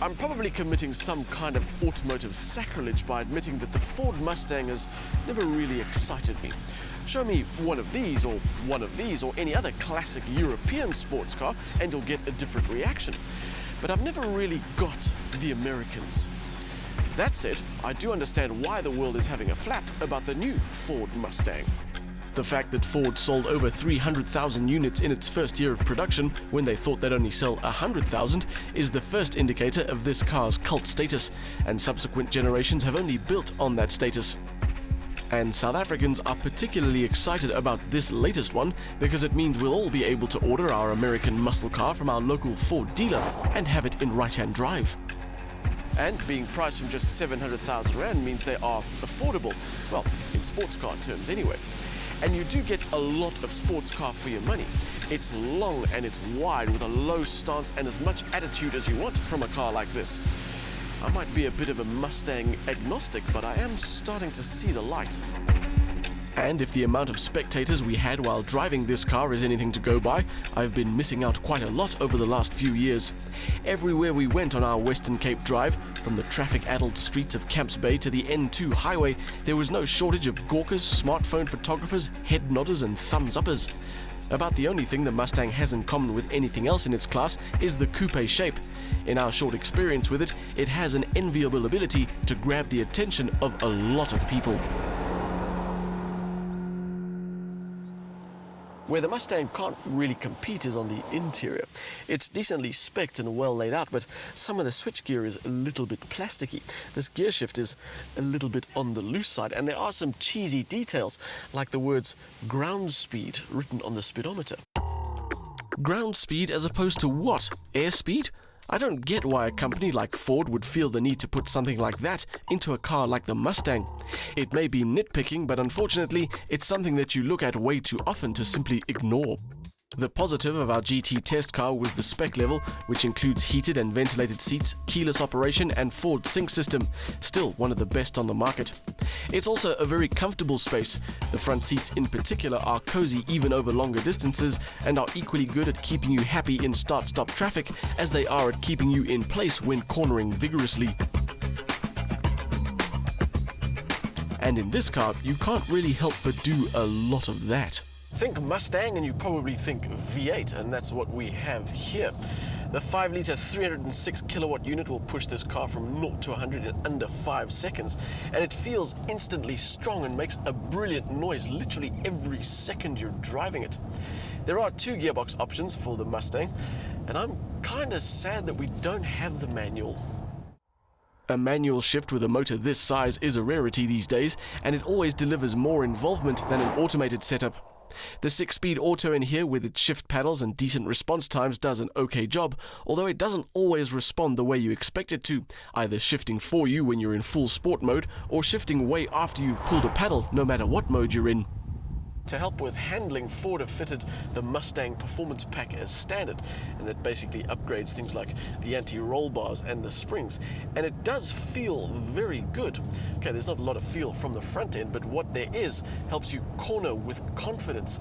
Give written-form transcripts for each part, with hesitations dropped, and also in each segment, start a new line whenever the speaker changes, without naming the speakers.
I'm probably committing some kind of automotive sacrilege by admitting that the Ford Mustang has never really excited me. Show me one of these or any other classic European sports car and you'll get a different reaction. But I've never really got the Americans. That said, I do understand why the world is having a flap about the new Ford Mustang. The fact that Ford sold over 300,000 units in its first year of production when they thought they'd only sell 100,000 is the first indicator of this car's cult status, and subsequent generations have only built on that status. And South Africans are particularly excited about this latest one because it means we'll all be able to order our American muscle car from our local Ford dealer and have it in right-hand drive. And being priced from just 700,000 Rand means they are affordable, well, in sports car terms anyway. And you do get a lot of sports car for your money. It's long and it's wide with a low stance and as much attitude as you want from a car like this. I might be a bit of a Mustang agnostic, but I am starting to see the light. And if the amount of spectators we had while driving this car is anything to go by, I've been missing out quite a lot over the last few years. Everywhere we went on our Western Cape drive, from the traffic-addled streets of Camps Bay to the N2 highway, there was no shortage of gawkers, smartphone photographers, head nodders and thumbs-uppers. About the only thing the Mustang has in common with anything else in its class is the coupe shape. In our short experience with it, it has an enviable ability to grab the attention of a lot of people. Where the Mustang can't really compete is on the interior. It's decently spec'd and well laid out, but some of the switchgear is a little bit plasticky. This gear shift is a little bit on the loose side, and there are some cheesy details, like the words ground speed written on the speedometer. Ground speed as opposed to what? Airspeed? I don't get why a company like Ford would feel the need to put something like that into a car like the Mustang. It may be nitpicking, but unfortunately, it's something that you look at way too often to simply ignore. The positive of our GT test car was the spec level, which includes heated and ventilated seats, keyless operation and Ford sync system, still one of the best on the market. It's also a very comfortable space. The front seats in particular are cozy even over longer distances and are equally good at keeping you happy in start-stop traffic as they are at keeping you in place when cornering vigorously. And in this car, you can't really help but do a lot of that. Think Mustang and you probably think V8, and that's what we have here. The 5-litre 306 kilowatt unit will push this car from 0 to 100 in under 5 seconds, and it feels instantly strong and makes a brilliant noise literally every second you're driving it. There are 2 gearbox options for the Mustang, and I'm kinda sad that we don't have the manual. A manual shift with a motor this size is a rarity these days, and it always delivers more involvement than an automated setup. The 6-speed auto in here with its shift paddles and decent response times does an okay job, although it doesn't always respond the way you expect it to, either shifting for you when you're in full sport mode or shifting way after you've pulled a paddle no matter what mode you're in. To help with handling, Ford have fitted the Mustang Performance Pack as standard, and that basically upgrades things like the anti-roll bars and the springs, and it does feel very good. Okay, there's not a lot of feel from the front end, but what there is helps you corner with confidence.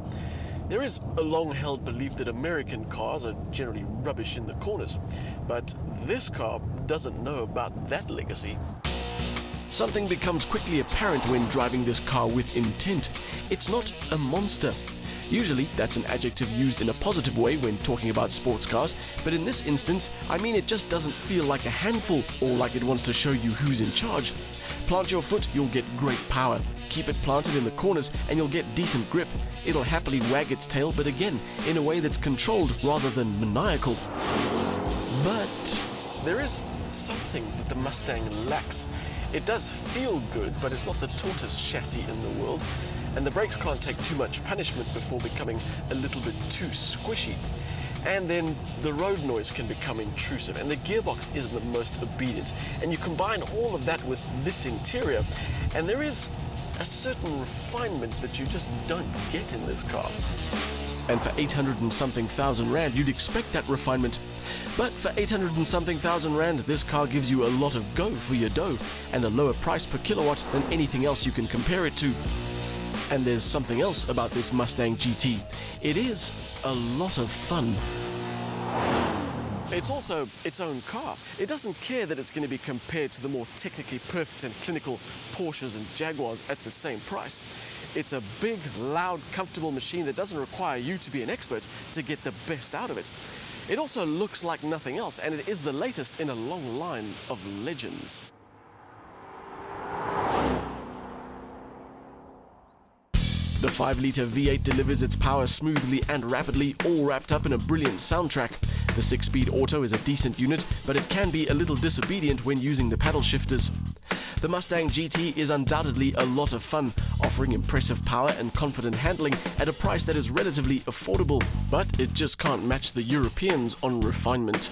There is a long-held belief that American cars are generally rubbish in the corners, but this car doesn't know about that legacy. Something becomes quickly apparent when driving this car with intent. It's not a monster. Usually, that's an adjective used in a positive way when talking about sports cars, but in this instance, I mean it just doesn't feel like a handful or like it wants to show you who's in charge. Plant your foot, you'll get great power. Keep it planted in the corners and you'll get decent grip. It'll happily wag its tail, but again, in a way that's controlled rather than maniacal. But there is something that the Mustang lacks. It does feel good, but it's not the tortoise chassis in the world, and the brakes can't take too much punishment before becoming a little bit too squishy. And then the road noise can become intrusive, and the gearbox isn't the most obedient. And you combine all of that with this interior, and there is a certain refinement that you just don't get in this car. And for 800 and something thousand Rand, you'd expect that refinement. But for 800 and something thousand Rand, this car gives you a lot of go for your dough and a lower price per kilowatt than anything else you can compare it to. And there's something else about this Mustang GT. It is a lot of fun. It's also its own car. It doesn't care that it's going to be compared to the more technically perfect and clinical Porsches and Jaguars at the same price. It's a big, loud, comfortable machine that doesn't require you to be an expert to get the best out of it. It also looks like nothing else, and it is the latest in a long line of legends. The 5-litre V8 delivers its power smoothly and rapidly, all wrapped up in a brilliant soundtrack. The 6-speed auto is a decent unit, but it can be a little disobedient when using the paddle shifters. The Mustang GT is undoubtedly a lot of fun, offering impressive power and confident handling at a price that is relatively affordable, but it just can't match the Europeans on refinement.